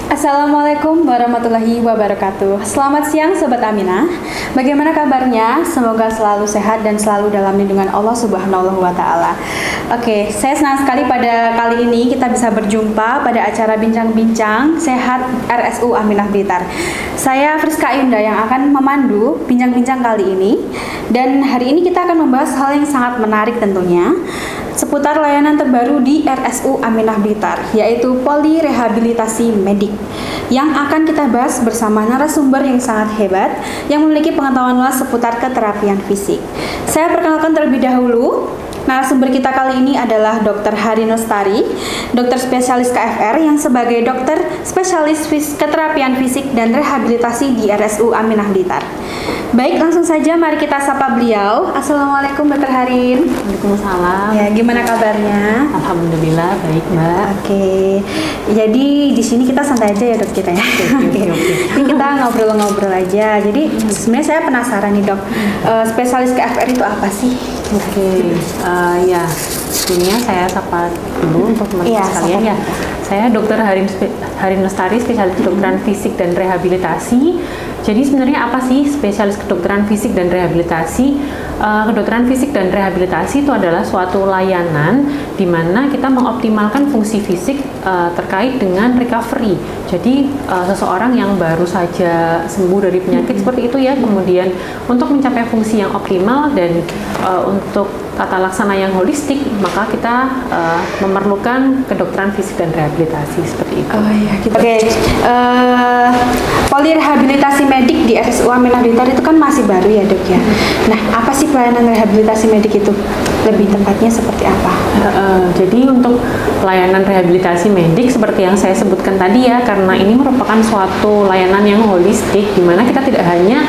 Assalamualaikum warahmatullahi wabarakatuh. Selamat siang Sobat Aminah. Bagaimana kabarnya? Semoga selalu sehat dan selalu dalam lindungan Allah Subhanahu wa Ta'ala. Oke, saya senang sekali pada kali ini kita bisa berjumpa pada acara Bincang-Bincang Sehat RSU Aminah Blitar. Saya Friska Yunda yang akan memandu bincang-bincang kali ini. Dan hari ini kita akan membahas hal yang sangat menarik tentunya seputar layanan terbaru di RSU Aminah Blitar, yaitu polirehabilitasi medik, yang akan kita bahas bersama narasumber yang sangat hebat yang memiliki pengetahuan luas seputar keterapian fisik. Saya perkenalkan terlebih dahulu. Narasumber kita kali ini adalah Dr. Hari Nostari, dokter spesialis KFR yang sebagai dokter spesialis keterapian fisik dan rehabilitasi di RSU Aminah Blitar. Baik, langsung saja mari kita sapa beliau. Assalamualaikum Dr. Harin. Waalaikumsalam. Ya, gimana kabarnya? Alhamdulillah baik, Mbak. Oke. Jadi di sini kita santai aja ya Dok kita ya. Oke. Ini kita ngobrol-ngobrol aja. Jadi sebenarnya saya penasaran nih Dok, spesialis KFR itu apa sih? Ya, sebelumnya saya sapa dulu untuk teman-teman sekalian ya. Saya Dr. Harin Lestari, spesialis kedokteran fisik dan rehabilitasi. Jadi sebenarnya apa sih spesialis kedokteran fisik dan rehabilitasi? Kedokteran fisik dan rehabilitasi itu adalah suatu layanan di mana kita mengoptimalkan fungsi fisik terkait dengan recovery. Jadi seseorang yang baru saja sembuh dari penyakit seperti itu ya, kemudian untuk mencapai fungsi yang optimal dan untuk tata laksana yang holistik, maka kita memerlukan kedokteran fisik dan rehabilitasi seperti itu. Oh iya, gitu. Oke. Polirehabilitasi medik di RSU Aminah Blitar itu kan masih baru ya Dok ya. Nah, apa sih pelayanan rehabilitasi medik itu? Lebih tepatnya seperti apa? Jadi untuk layanan rehabilitasi medik seperti yang saya sebutkan tadi ya, karena ini merupakan suatu layanan yang holistik di mana kita tidak hanya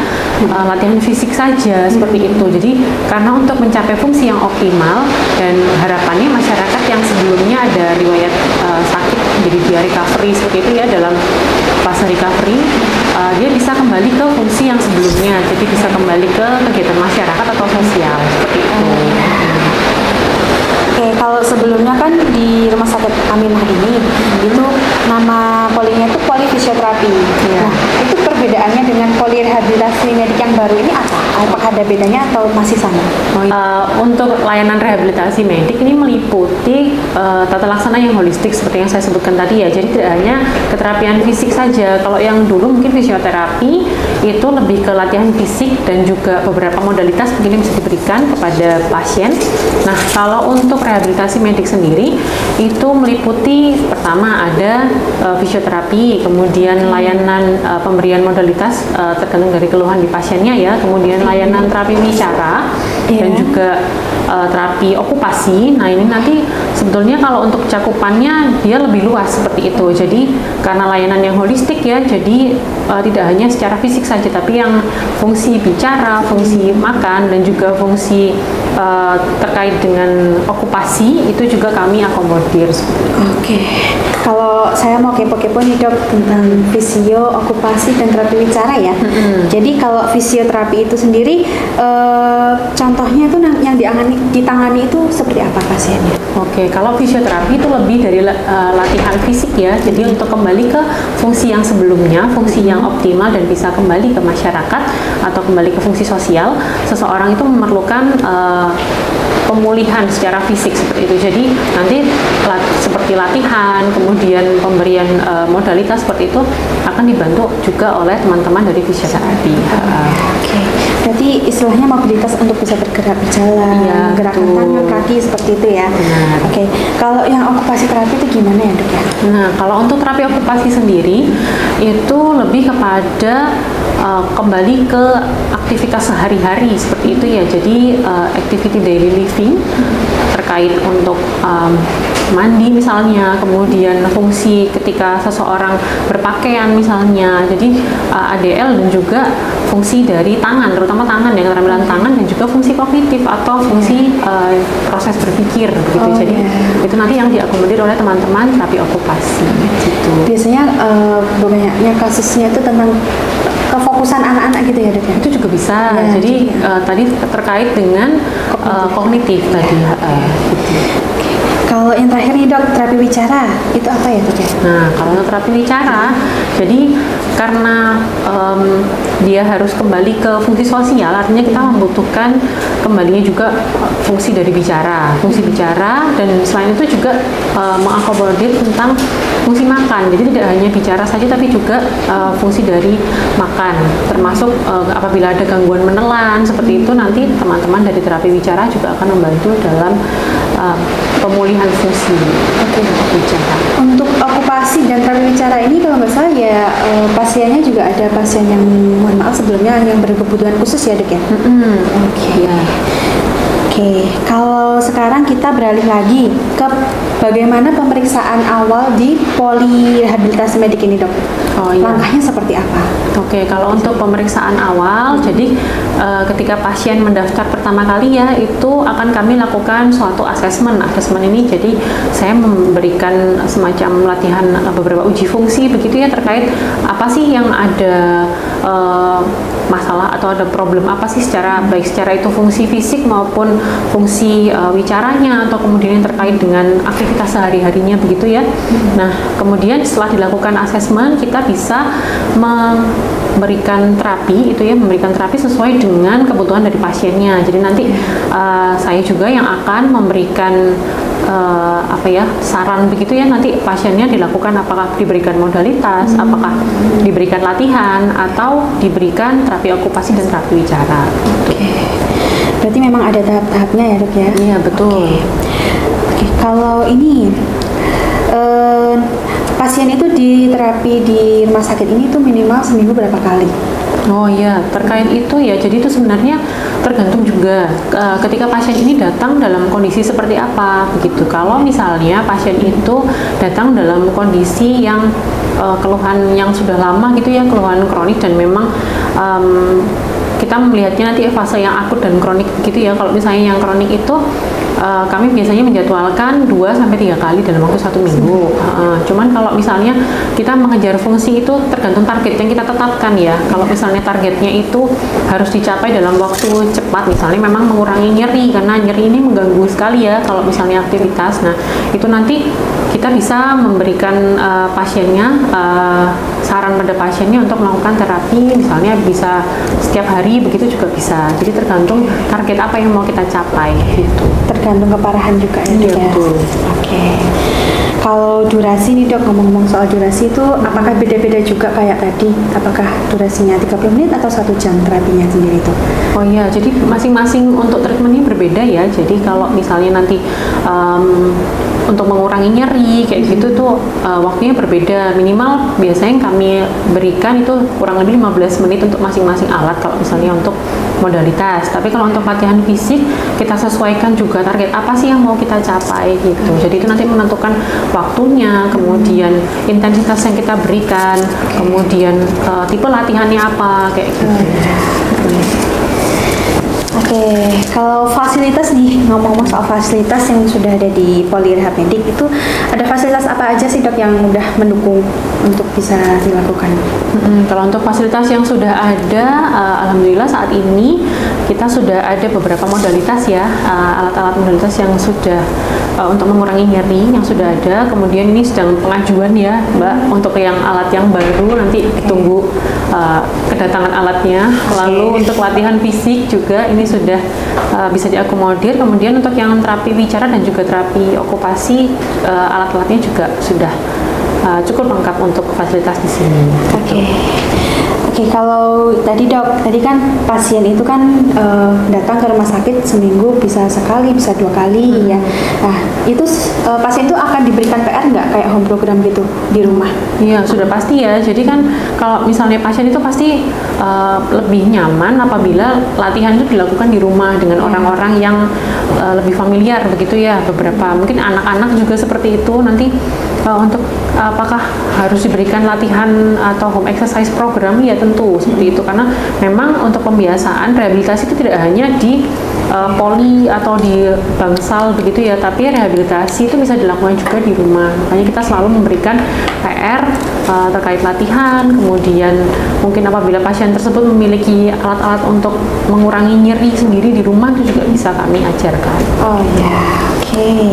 latihan fisik saja seperti itu. Jadi karena untuk mencapai fungsi yang optimal dan harapannya masyarakat yang sebelumnya ada riwayat sakit jadi dia recovery seperti itu ya, dalam fase recovery dia bisa kembali ke fungsi yang sebelumnya, jadi bisa kembali ke kegiatan masyarakat atau sosial seperti itu. Oke, kalau sebelumnya kan di Rumah Sakit Aminah ini itu nama polinya itu polifisioterapi. Ya. Nah, itu perbedaannya dengan polirehabilitasi medik yang baru ini apa? Apakah ada bedanya atau masih sama? Untuk layanan rehabilitasi medik ini meliputi tata laksana yang holistik seperti yang saya sebutkan tadi ya. Jadi tidak hanya keterapian fisik saja. Kalau yang dulu mungkin fisioterapi itu lebih ke latihan fisik dan juga beberapa modalitas mungkin yang bisa diberikan kepada pasien. Nah, kalau untuk rehabilitasi medik sendiri itu meliputi pertama ada fisioterapi, kemudian layanan pemberian modalitas tergantung dari keluhan di pasiennya ya, kemudian layanan terapi bicara dan juga terapi okupasi. Nah, ini nanti sebetulnya kalau untuk cakupannya dia lebih luas seperti itu. Jadi karena layanan yang holistik ya, jadi tidak hanya secara fisik saja, tapi yang fungsi bicara, fungsi makan dan juga fungsi terkait dengan okupasi itu juga kami akomodir. Oke. Kalau saya mau kepo-kepo nih Dok tentang fisio, okupasi dan terapi bicara ya. Jadi kalau fisioterapi itu sendiri contohnya itu yang ditangani itu seperti apa pasiennya? Oke, kalau fisioterapi itu lebih dari latihan fisik ya. Jadi untuk kembali ke fungsi yang sebelumnya, fungsi yang optimal dan bisa kembali ke masyarakat atau kembali ke fungsi sosial, seseorang itu memerlukan pemulihan secara fisik seperti itu. Jadi nanti seperti latihan, kemudian pemberian modalitas seperti itu akan dibantu juga oleh teman-teman dari fisioterapi. Oke. Berarti istilahnya mobilitas untuk bisa bergerak, berjalan, ya, gerakan tangan, kaki seperti itu ya. Benar. Oke. Kalau yang okupasi terapi itu gimana ya Dok ya? Nah, kalau untuk terapi okupasi sendiri itu lebih kepada kembali ke aktivitas sehari-hari seperti itu ya. Jadi activity daily living terkait untuk mandi misalnya, kemudian fungsi ketika seseorang berpakaian misalnya. Jadi ADL dan juga fungsi dari tangan, terutama tangan ya, keterampilan tangan dan juga fungsi kognitif atau fungsi proses berpikir begitu. Jadi itu nanti yang diakomodir oleh teman-teman terapi okupasi gitu. Biasanya banyaknya kasusnya itu tentang kefokusan anak-anak gitu ya Dok ya? Itu juga bisa. Ya, jadi tadi terkait dengan kognitif tadi. Gitu. Kalau yang terakhir nih dok, terapi wicara itu apa ya dok ya? Nah, kalau untuk terapi wicara, jadi karena dia harus kembali ke fungsi sosial, artinya kita membutuhkan kembalinya juga fungsi dari bicara, dan selain itu juga mengakomodir tentang fungsi makan. Jadi tidak hanya bicara saja, tapi juga fungsi dari makan, termasuk apabila ada gangguan menelan seperti itu, nanti teman-teman dari terapi wicara juga akan membantu dalam pemulihan fungsi bicara. Untuk okupasi dan terapi wicara ini kalau nggak salah ya pasiennya juga ada pasien yang mohon maaf sebelumnya yang berkebutuhan khusus ya dok ya? Oke. Oke, kalau sekarang kita beralih lagi ke bagaimana pemeriksaan awal di polirehabilitasi medik ini dok? Oh, iya. Langkahnya seperti apa? Oke, kalau untuk pemeriksaan awal, jadi ketika pasien mendaftar pertama kali ya, itu akan kami lakukan suatu asesmen. Asesmen ini jadi saya memberikan semacam latihan beberapa uji fungsi begitu ya, terkait apa sih yang ada masalah atau ada problem apa sih baik secara itu fungsi fisik maupun fungsi wicaranya, atau kemudian yang terkait dengan aktivitas sehari-harinya begitu ya. Nah, kemudian setelah dilakukan asesmen, kita bisa memberikan terapi sesuai dengan kebutuhan dari pasiennya. Jadi nanti saya juga yang akan memberikan saran begitu ya, nanti pasiennya dilakukan apakah diberikan modalitas, apakah diberikan latihan, atau diberikan terapi okupasi dan terapi wicara. Oke. Berarti memang ada tahap-tahapnya ya dok ya? Iya betul. Oke. Kalau ini pasien itu di terapi di rumah sakit ini tuh minimal seminggu berapa kali? Oh iya, terkait itu ya, jadi itu sebenarnya tergantung juga ketika pasien ini datang dalam kondisi seperti apa begitu. Kalau misalnya pasien itu datang dalam kondisi yang keluhan yang sudah lama gitu ya, keluhan kronik, dan memang kita melihatnya nanti fase yang akut dan kronik gitu ya. Kalau misalnya yang kronik itu kami biasanya menjadwalkan 2-3 kali dalam waktu 1 minggu. Cuman kalau misalnya kita mengejar fungsi itu tergantung target yang kita tetapkan ya. Kalau misalnya targetnya itu harus dicapai dalam waktu cepat, misalnya memang mengurangi nyeri, karena nyeri ini mengganggu sekali ya kalau misalnya aktivitas. Nah, itu nanti kita bisa memberikan pasiennya saran pada pasiennya untuk melakukan terapi, misalnya bisa setiap hari begitu juga bisa. Jadi tergantung target apa yang mau kita capai gitu. Tergantung keparahan juga ya dok ya? Oke. Kalau durasi nih dok, ngomong-ngomong soal durasi itu apakah beda-beda juga kayak tadi? Apakah durasinya 30 menit atau 1 jam terapinya sendiri itu? Oh iya, jadi masing-masing untuk treatmentnya berbeda ya. Jadi kalau misalnya nanti untuk mengurangi nyeri kayak gitu tuh waktunya berbeda. Minimal biasanya yang kami berikan itu kurang lebih 15 menit untuk masing-masing alat kalau misalnya untuk modalitas. Tapi kalau untuk latihan fisik kita sesuaikan juga target apa sih yang mau kita capai gitu. Jadi itu nanti menentukan waktunya, kemudian intensitas yang kita berikan, kemudian tipe latihannya apa kayak gitu. Oke, kalau fasilitas nih, ngomong-ngomong soal fasilitas yang sudah ada di Polirehab Medik, itu ada fasilitas apa aja sih dok yang udah mendukung untuk bisa dilakukan? Kalau untuk fasilitas yang sudah ada, alhamdulillah saat ini kita sudah ada beberapa modalitas ya, alat-alat modalitas yang sudah untuk mengurangi nyeri yang sudah ada. Kemudian ini sedang pengajuan ya Mbak, untuk yang alat yang baru nanti ditunggu kedatangan alatnya. Lalu untuk latihan fisik juga ini sudah bisa diakomodir. Kemudian untuk yang terapi bicara dan juga terapi okupasi, alat-alatnya juga sudah cukup lengkap untuk fasilitas di sini. Oke, kalau tadi dok, tadi kan pasien itu kan datang ke rumah sakit seminggu bisa sekali, bisa 2 kali ya. Nah, itu pasien itu akan diberikan PR nggak kayak home program gitu di rumah? Iya, sudah pasti ya. Jadi kan kalau misalnya pasien itu pasti lebih nyaman apabila latihan itu dilakukan di rumah dengan orang-orang yang lebih familiar begitu ya. Beberapa mungkin anak-anak juga seperti itu. Nanti untuk apakah harus diberikan latihan atau home exercise program, ya tentu seperti itu, karena memang untuk pembiasaan rehabilitasi itu tidak hanya di poli atau di bangsal begitu ya, tapi rehabilitasi itu bisa dilakukan juga di rumah. Makanya kita selalu memberikan PR terkait latihan. Kemudian mungkin apabila pasien tersebut memiliki alat-alat untuk mengurangi nyeri sendiri di rumah, itu juga bisa kami ajarkan. Oh ya, oke. Oke,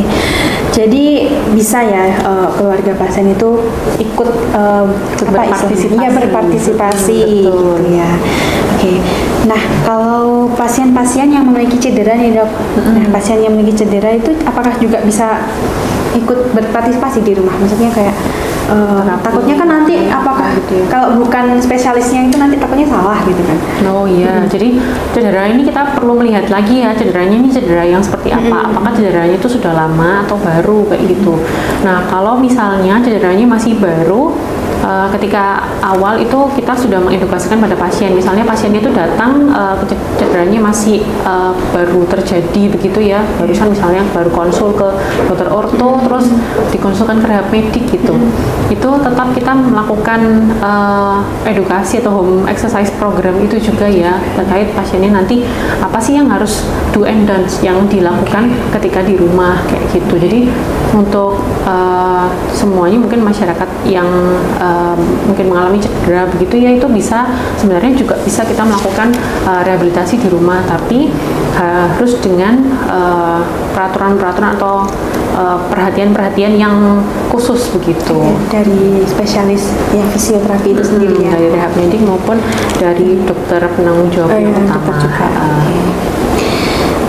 jadi bisa ya keluarga pasien itu ikut berpartisipasi gitu ya. Oke, nah kalau pasien-pasien yang memiliki cedera nih dok, nah pasien yang memiliki cedera itu apakah juga bisa ikut berpartisipasi di rumah? Maksudnya kayak takutnya kan nanti apakah gitu ya, kalau bukan spesialisnya itu nanti takutnya salah gitu kan. Oh iya, jadi cedera ini kita perlu melihat lagi ya, cederanya ini cedera yang seperti apa, apakah cederanya itu sudah lama atau baru kayak gitu. Nah kalau misalnya cederanya masih baru, ketika awal itu kita sudah mengedukasikan pada pasien, misalnya pasiennya itu datang cederanya masih baru terjadi begitu ya, barusan misalnya baru konsul ke dokter orto terus dikonsulkan ke rehab medik gitu, itu tetap kita melakukan edukasi atau home exercise program itu juga ya, terkait pasiennya nanti apa sih yang harus do and don'ts yang dilakukan ketika di rumah kayak gitu. Jadi untuk semuanya mungkin masyarakat yang mungkin mengalami cedera begitu ya, itu bisa sebenarnya juga bisa kita melakukan rehabilitasi di rumah, tapi harus dengan peraturan-peraturan atau perhatian-perhatian yang khusus begitu dari spesialis ya fisioterapi itu sendiri ya, dari rehab medik maupun dari dokter penanggung jawab yang utama.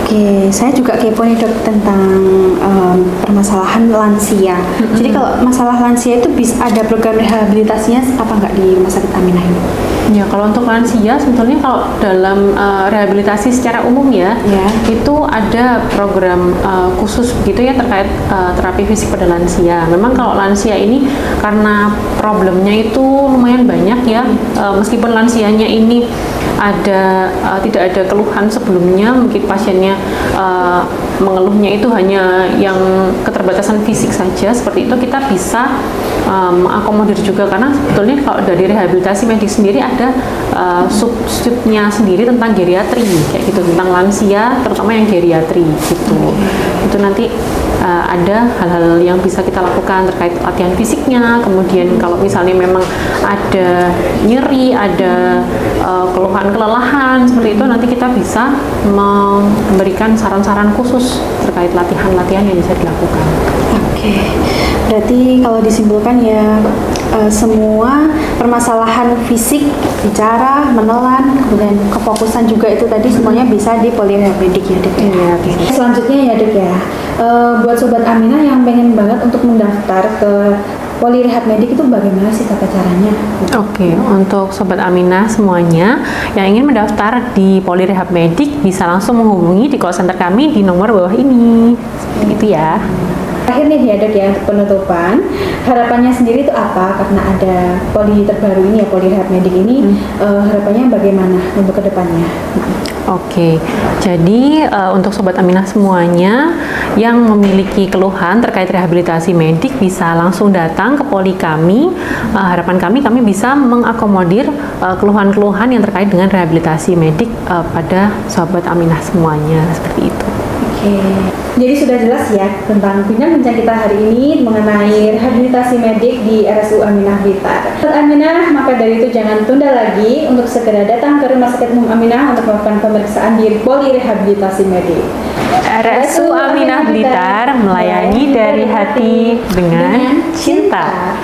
Oke, saya juga kepo nih dok tentang permasalahan lansia. Jadi kalau masalah lansia itu bisa ada program rehabilitasinya apa nggak di Rumah Sakit Aminah ini? Ya, kalau untuk lansia sebetulnya kalau dalam rehabilitasi secara umum ya, itu ada program khusus begitu ya terkait terapi fisik pada lansia. Memang kalau lansia ini karena problemnya itu lumayan banyak ya, meskipun lansianya ini tidak ada keluhan sebelumnya, mungkin pasiennya mengeluhnya itu hanya yang keterbatasan fisik saja, seperti itu kita bisa mengakomodir juga, karena sebetulnya kalau dari rehabilitasi medik sendiri ada sub-subnya sendiri tentang geriatri kayak gitu, tentang lansia terutama yang geriatri gitu. Itu nanti ada hal-hal yang bisa kita lakukan terkait latihan fisiknya, kemudian kalau misalnya memang ada nyeri, ada keluhan kelelahan seperti itu, nanti kita bisa memberikan saran-saran khusus terkait latihan-latihan yang bisa dilakukan. Oke, berarti kalau disimpulkan ya semua permasalahan fisik, bicara, menelan, kemudian kefokusan juga itu tadi semuanya bisa di polirehab medik ya dok. Iya. Selanjutnya ya dok ya, buat sobat Aminah yang pengen banget untuk mendaftar ke polirehab medik itu bagaimana sih tata caranya? Oke, untuk sobat Aminah semuanya yang ingin mendaftar di polirehab medik bisa langsung menghubungi di call center kami di nomor bawah ini. Seperti itu ya. Terakhir nih ya dok ya, untuk penutupan, harapannya sendiri itu apa? Karena ada poli terbaru ini ya, polirehab medik ini, harapannya bagaimana untuk kedepannya? Oke, jadi untuk sobat Aminah semuanya yang memiliki keluhan terkait rehabilitasi medik bisa langsung datang ke poli kami. Harapan kami bisa mengakomodir keluhan-keluhan yang terkait dengan rehabilitasi medik pada sobat Aminah semuanya, seperti itu. Oke, jadi sudah jelas ya tentang bincang-bincang kita hari ini mengenai rehabilitasi medik di RSU Aminah Blitar. Sobat Aminah, maka dari itu jangan tunda lagi untuk segera datang ke Rumah Sakit Umum Aminah untuk melakukan pemeriksaan di poli rehabilitasi medik. RSU Aminah Blitar melayani dari hati dengan cinta.